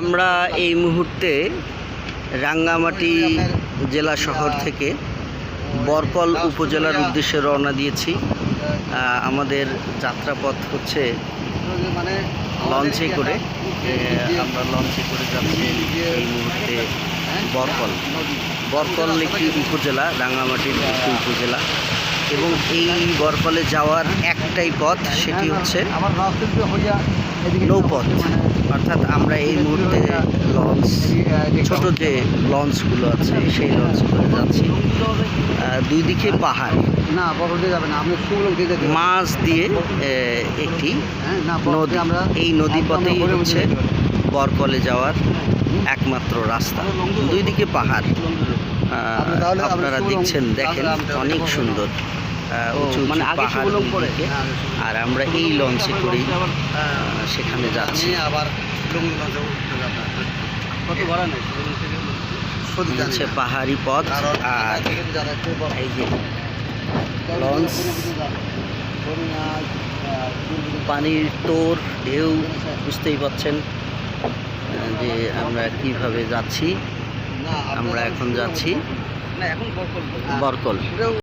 আমরা এই মুহূর্তে রাঙ্গামাটি জেলা শহর থেকে বরকল উপজেলার উদ্দেশ্যে রওনা দিয়েছি। আমাদের যাত্রাপথ হচ্ছে লঞ্চে করে। আমরা লঞ্চে করে যাচ্ছি এই মুহূর্তে বরকল একটি উপজেলা, রাঙ্গামাটির একটি উপজেলা, এবং এই বরকলে যাওয়ার একটাই পথ, সেটি হচ্ছে নৌপথ। অর্থাৎ আমরা এই মুহূর্তে লঞ্চ, ছোট যে লঞ্চগুলো আছে সেই লঞ্চগুলো যাচ্ছি। দুই দিকে পাহাড়, মাছ দিয়ে একটি নদী। এই নদী পথেই হচ্ছে বরকলে যাওয়ার একমাত্র রাস্তা। দুই দিকে পাহাড় আপনারা দেখছেন, দেখেন অনেক সুন্দর উঁচু পাহাড়। আর আমরা এই লঞ্চে করেই সেখানে যাচ্ছি। হচ্ছে পাহাড়ি পথ। আর এই যে লঞ্চ, পানির তোর ঢেউ, বুঝতেই পারছেন যে আমরা কিভাবে যাচ্ছি। আমরা এখন যাচ্ছি বরকল।